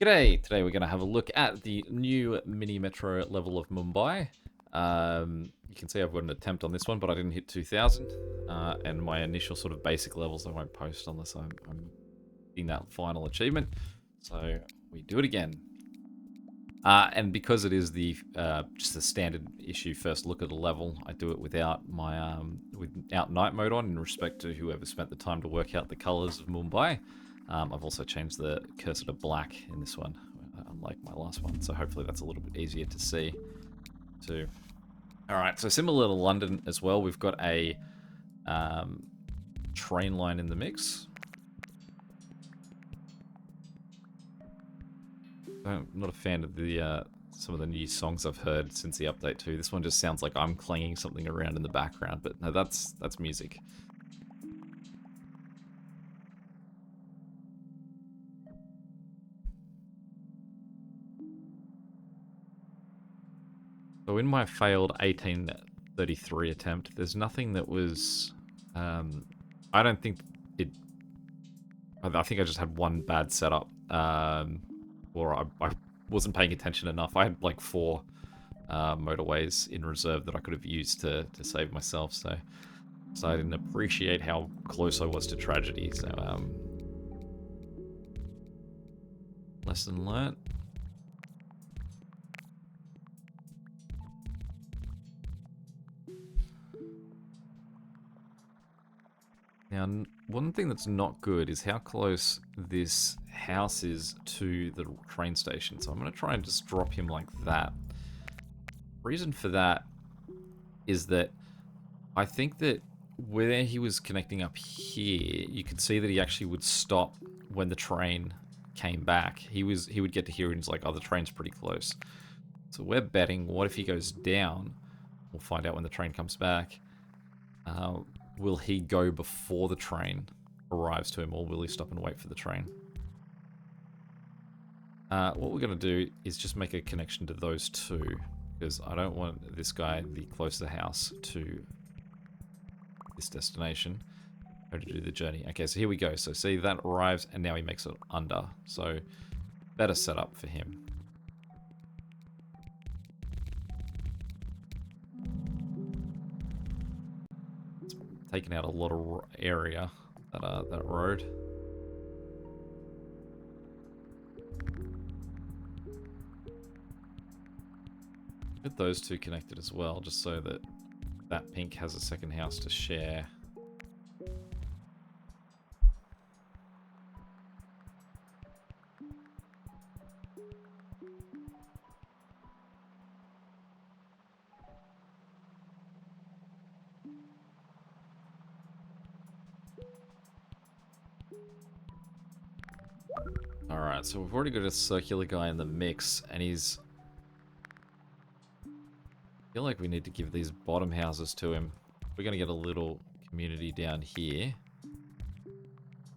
G'day! Today we're going to have a look at the new mini metro level of Mumbai. You can see I've got an attempt on this one, but I didn't hit 2000. And my initial sort of basic levels I won't post unless I'm hitting that final achievement. So we do it again. And because it is the just a standard issue first look at the level, I do it without my without night mode on in respect to whoever spent the time to work out the colors of Mumbai. I've also changed the cursor to black in this one, unlike my last one, so hopefully that's a little bit easier to see too. Alright, so similar to London as well, we've got a train line in the mix. I'm not a fan of the some of the new songs I've heard since the update too. This one just sounds like I'm clanging something around in the background, but no, that's music. So in my failed 1833 attempt, there's nothing that was... I don't think it... I think I just had one bad setup. Or I wasn't paying attention enough. I had like 4 motorways in reserve that I could have used to save myself, so I didn't appreciate how close I was to tragedy, so lesson learnt. Now, one thing that's not good is how close this house is to the train station. So I'm going to try and just drop him like that. Reason for that is that I think that where he was connecting up here, you could see that he actually would stop when the train came back. He would get to here and he's like, oh, the train's pretty close. So we're betting, what if he goes down? We'll find out when the train comes back. Will he go before the train arrives to him, or will he stop and wait for the train? What we're going to do is just make a connection to those two, because I don't want this guy the closer house to this destination to do the journey. Okay, so here we go. So see, that arrives, and now he makes it under. So better setup for him. Taking out a lot of area, that road. Get those two connected as well, just so that that pink has a second house to share. Alright, so we've already got a circular guy in the mix, and he's... I feel like we need to give these bottom houses to him. We're going to get a little community down here.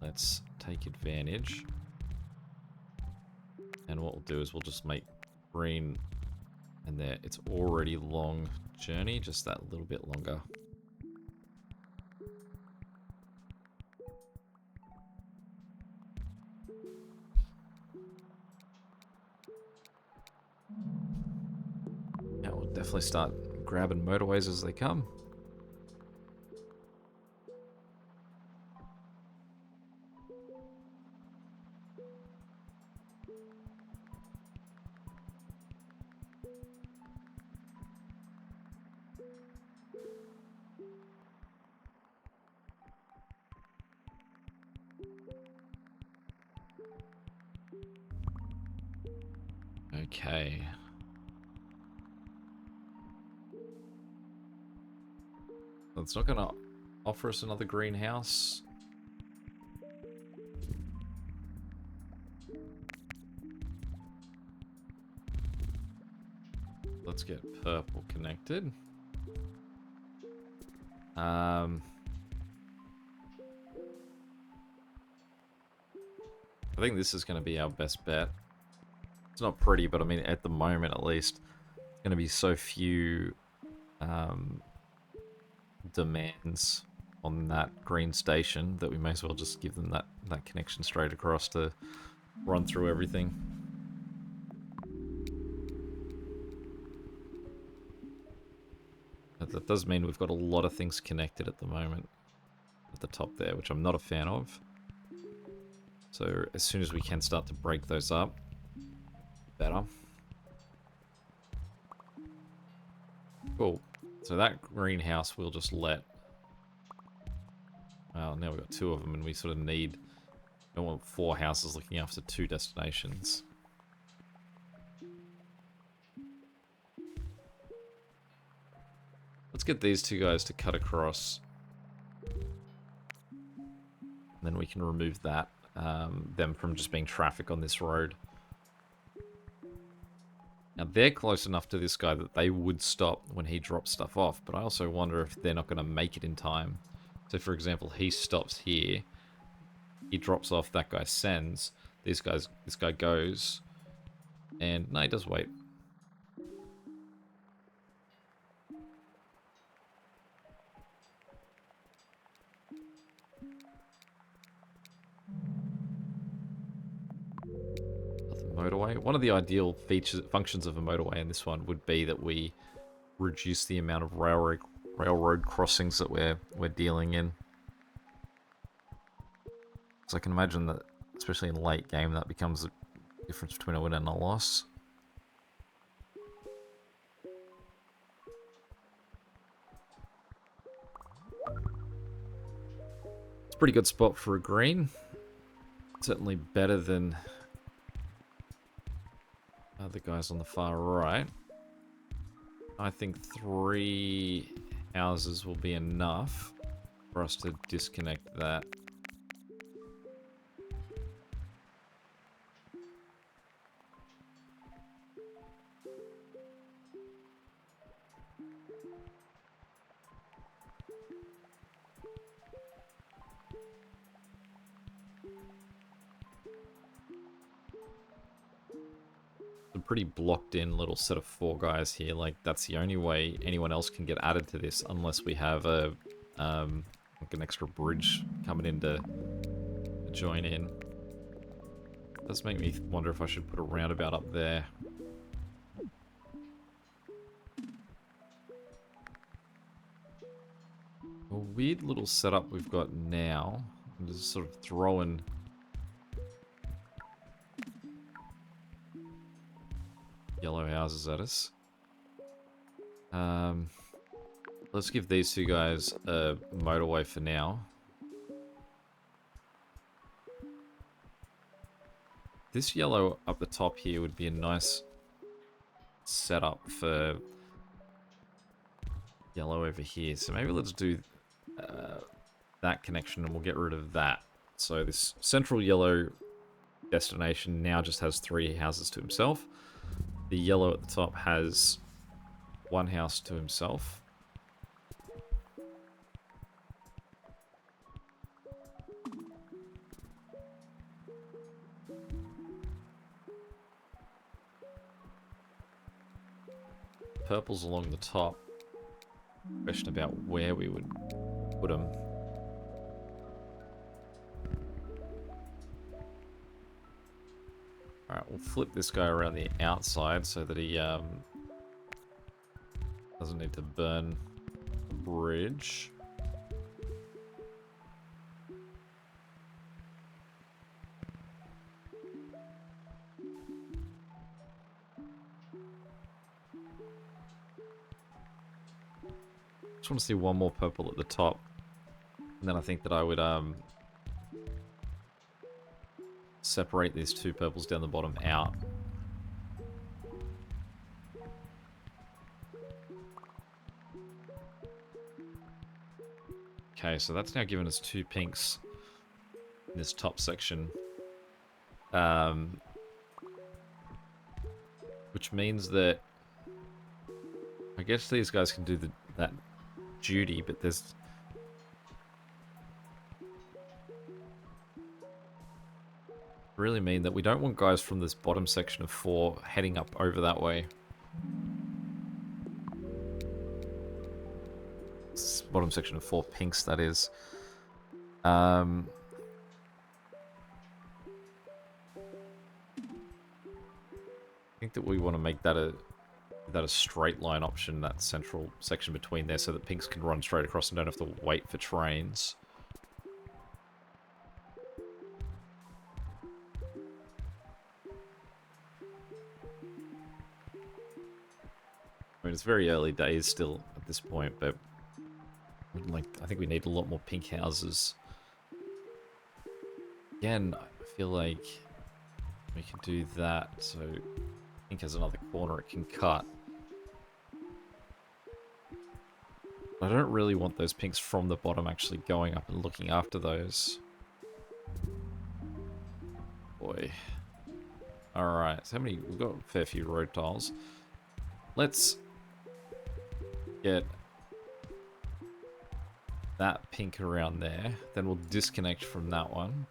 Let's take advantage. And what we'll do is we'll just make green and there. It's already long journey, just that little bit longer. Now we'll definitely start grabbing motorways as they come. Okay. So it's not going to offer us another greenhouse. Let's get purple connected. I think this is going to be our best bet. It's not pretty, but I mean, at the moment at least, it's going to be so few demands on that green station that we may as well just give them that connection straight across to run through everything. that does mean we've got a lot of things connected at the moment at the top there, which I'm not a fan of. So as soon as we can start to break those up, better. Cool. So that greenhouse we'll just let... Well, now we've got 2 of them and we sort of need... don't want 4 houses looking after 2 destinations. Let's get these 2 guys to cut across. And then we can remove that, them from just being traffic on this road. Now, they're close enough to this guy that they would stop when he drops stuff off, but I also wonder if they're not going to make it in time. So, for example, he stops here, he drops off, that guy sends, this guy goes, and no, he does wait. Motorway. One of the ideal functions of a motorway in this one would be that we reduce the amount of railroad crossings that we're dealing in. So I can imagine that, especially in late game, that becomes the difference between a win and a loss. It's a pretty good spot for a green. Certainly better than the guys on the far right. I think 3 houses will be enough for us to disconnect that. Pretty blocked in little set of 4 guys here. Like, that's the only way anyone else can get added to this unless we have a like an extra bridge coming in to join in. It does make me wonder if I should put a roundabout up there. A weird little setup we've got now. I'm just sort of throwing yellow houses at us. Let's give these 2 guys a motorway for now. This yellow up the top here would be a nice setup for yellow over here. So maybe let's do that connection and we'll get rid of that. So this central yellow destination now just has 3 houses to himself. The yellow at the top has 1 house to himself. Purple's along the top. Question about where we would put them. Alright, we'll flip this guy around the outside so that he doesn't need to burn the bridge. Just want to see one more purple at the top. And then I think that I would separate these 2 purples down the bottom out. Okay, so that's now given us 2 pinks in this top section. Which means that I guess these guys can do that duty, but there's really mean that we don't want guys from this bottom section of 4 heading up over that way. This bottom section of 4 pinks, that is. I think that we want to make that that a straight line option, that central section between there, so that pinks can run straight across and don't have to wait for trains. I mean, it's very early days still at this point, but like, I think we need a lot more pink houses. Again, I feel like we can do that, so pink has another corner it can cut. I don't really want those pinks from the bottom actually going up and looking after those. Boy. Alright, so how many... We've got a fair few road tiles. Let's get that pink around there. Then we'll disconnect from that one.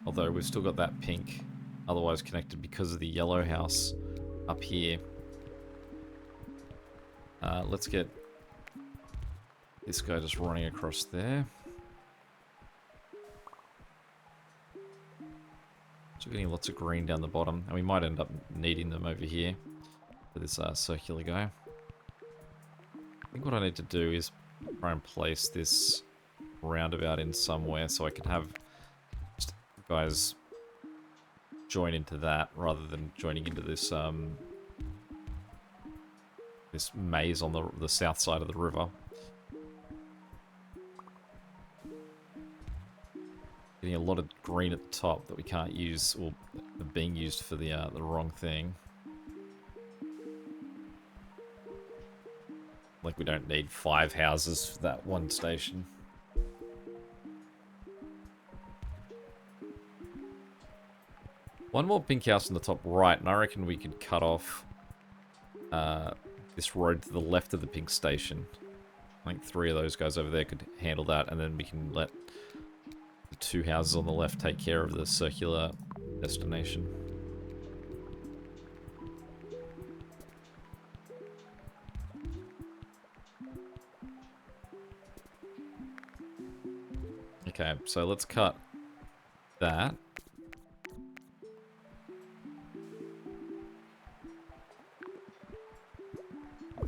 Although we've still got that pink otherwise connected because of the yellow house up here. Let's get this guy just running across there. So we're getting lots of green down the bottom, and we might end up needing them over here for this circular guy. I think what I need to do is try and place this roundabout in somewhere so I can have just guys join into that rather than joining into this this maze on the south side of the river. Getting a lot of green at the top that we can't use, or are being used for the wrong thing. Like, we don't need 5 houses for that one station. One more pink house on the top right, and I reckon we could cut off this road to the left of the pink station. I think 3 of those guys over there could handle that, and then we can let the 2 houses on the left take care of the circular destination. Okay, so let's cut that.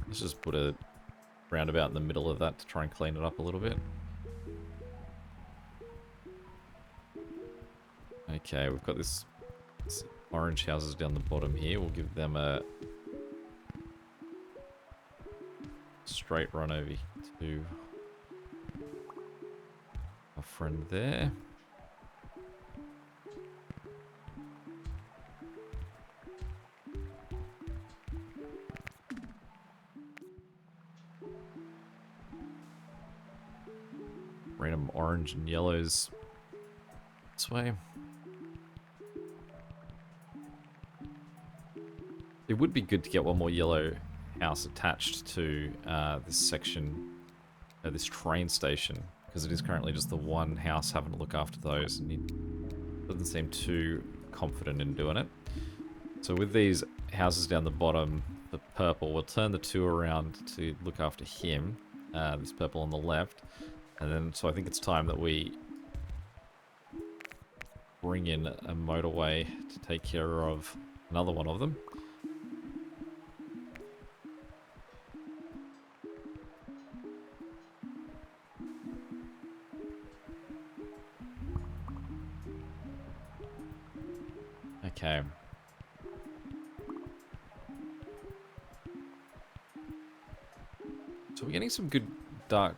Let's just put a roundabout in the middle of that to try and clean it up a little bit. Okay, we've got this orange houses down the bottom here. We'll give them a straight run over to our friend there. Random orange and yellows this way. It would be good to get one more yellow house attached to this section, this train station, because it is currently just the one house having to look after those, and he doesn't seem too confident in doing it. So with these houses down the bottom, the purple, we'll turn the 2 around to look after him, this purple on the left. And then, so I think it's time that we bring in a motorway to take care of another one of them. Okay. So we're getting some good dark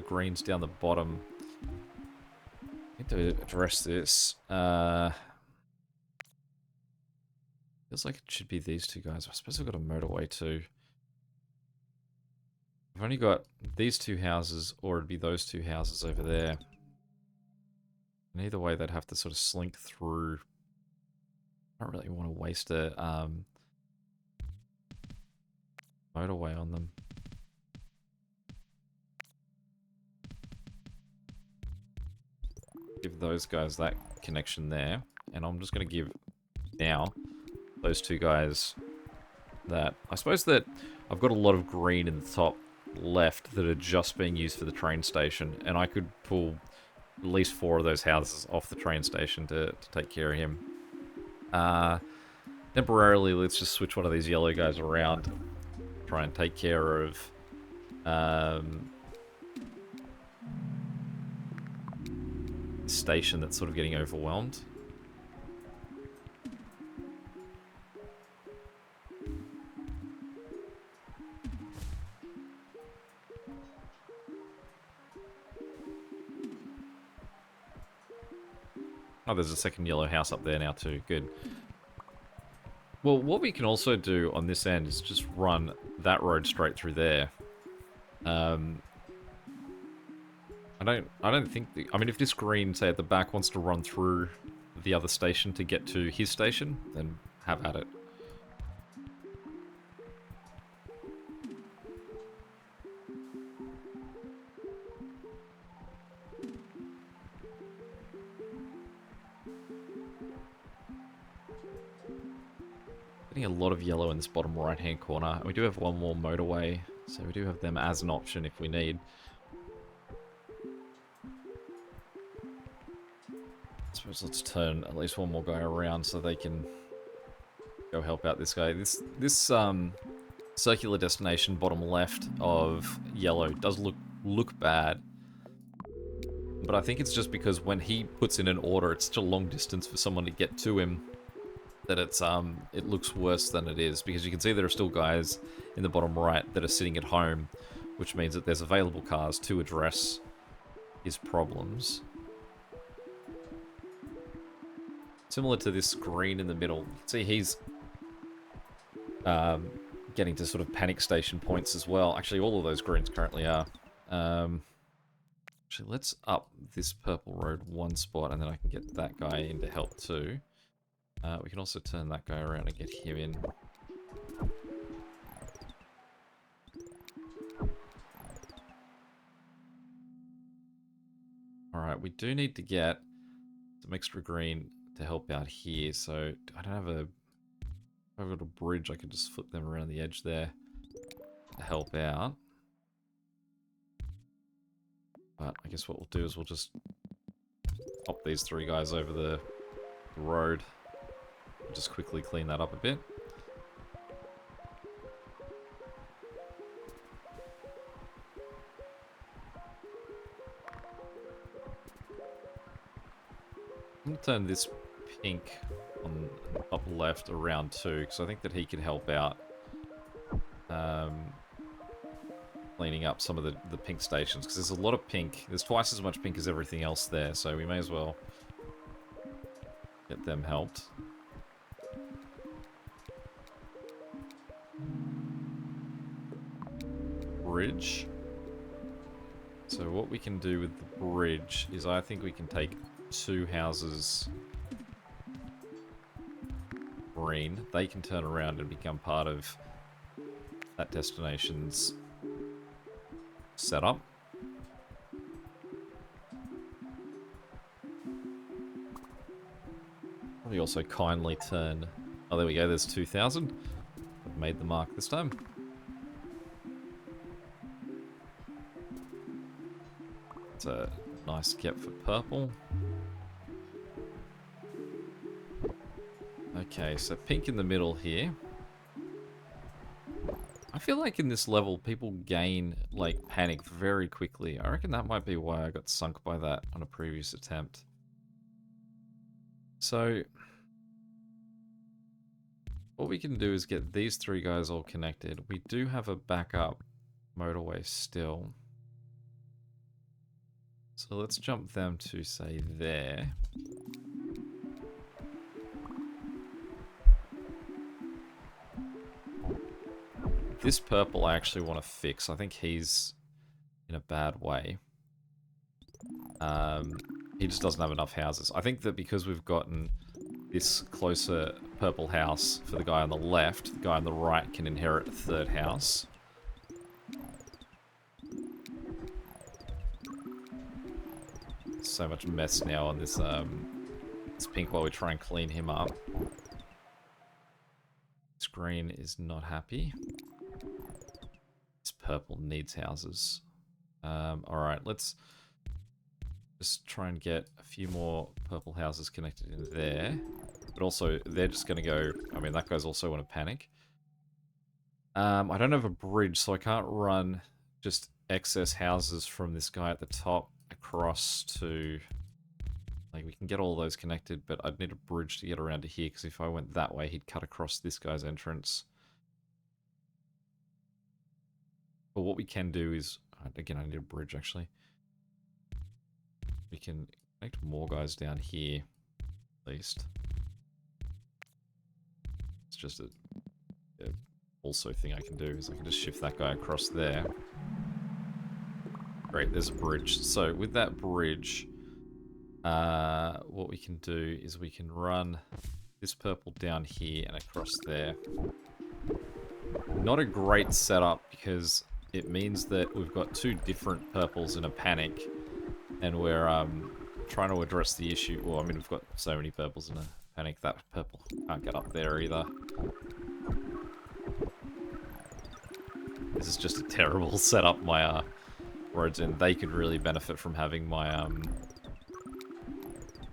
greens down the bottom. I need to address this. Feels like it should be these 2 guys. I suppose I've got a motorway too. I've only got these 2 houses, or it'd be those 2 houses over there. And either way, they'd have to sort of slink through. I don't really want to waste a motorway on them. Give those guys that connection there, and I'm just going to give now those 2 guys that. I suppose that I've got a lot of green in the top left that are just being used for the train station, and I could pull at least 4 of those houses off the train station to take care of him. Temporarily, let's just switch one of these yellow guys around. Try and take care of station that's sort of getting overwhelmed. Oh, there's a second yellow house up there now too. Good. Well, what we can also do on this end is just run that road straight through there. I don't think I mean, if this green, say at the back, wants to run through the other station to get to his station, then have at it. Getting a lot of yellow in this bottom right-hand corner. We do have one more motorway, so we do have them as an option if we need. I suppose let's turn at least one more guy around so they can go help out this guy. This circular destination bottom left of yellow does look bad. But I think it's just because when he puts in an order, it's such a long distance for someone to get to him that it looks worse than it is, because you can see there are still guys in the bottom right that are sitting at home, which means that there's available cars to address his problems. Similar to this green in the middle, you can see he's getting to sort of panic station points as well. Actually, all of those greens currently are. Actually, let's up this purple road one spot, and then I can get that guy in to help too. We can also turn that guy around and get him in. Alright, we do need to get some extra green to help out here, so I don't have a... If I've got a bridge, I can just flip them around the edge there to help out. But I guess what we'll do is we'll just pop these three guys over the road. Just quickly clean that up a bit. I'm going to turn this pink on up left around too, because I think that he could help out cleaning up some of the pink stations, because there's a lot of pink. There's twice as much pink as everything else there, so we may as well get them helped. Bridge. So what we can do with the bridge is I think we can take two houses green. They can turn around and become part of that destination's setup. We also kindly turn... Oh, there we go, there's 2,000. I've made the mark this time. It's a nice get for purple. Okay, so pink in the middle here. I feel like in this level, people gain, like, panic very quickly. I reckon that might be why I got sunk by that on a previous attempt. So, what we can do is get these three guys all connected. We do have a backup motorway still. So let's jump them to, say, there. This purple I actually want to fix. I think he's in a bad way. He just doesn't have enough houses. I think that because we've gotten this closer purple house for the guy on the left, the guy on the right can inherit a third house. So much mess now on this this pink while we try and clean him up. This green is not happy. This purple needs houses. Alright, let's just try and get a few more purple houses connected in there. But also, they're just going to go... I mean, that guy's also in a panic. I don't have a bridge, so I can't run just excess houses from this guy at the top across to... Like, we can get all those connected, but I'd need a bridge to get around to here, because if I went that way, he'd cut across this guy's entrance. But what we can do is... Again, I need a bridge, actually. We can connect more guys down here, at least. It's just a also thing I can do, is I can just shift that guy across there. Great, there's a bridge. So, with that bridge... what we can do is we can run this purple down here and across there. Not a great setup because it means that we've got two different purples in a panic, and we're trying to address the issue. Well, I mean, we've got so many purples in a panic. That purple can't get up there either. This is just a terrible setup. My roads in. They could really benefit from having my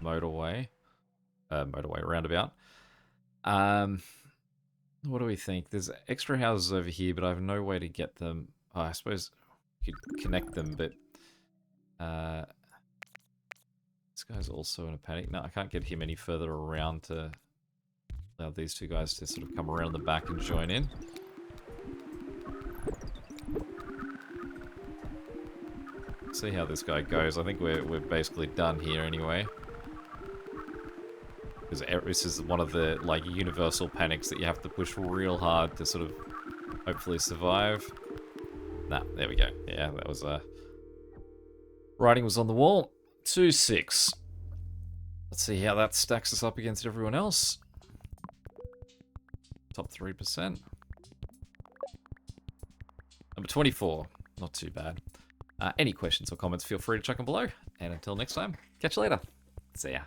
motorway roundabout. What do we think? There's extra houses over here, but I have no way to get them. Oh, I suppose we could connect them, but this guy's also in a panic. No, I can't get him any further around to allow these two guys to sort of come around the back and join in. See how this guy goes. I think we're basically done here anyway. Because this is one of the, like, universal panics that you have to push real hard to sort of hopefully survive. Nah, there we go. Yeah, that was, writing was on the wall. 2-6. Let's see how that stacks us up against everyone else. Top 3%. Number 24. Not too bad. Any questions or comments, feel free to chuck them below. And until next time, catch you later. See ya.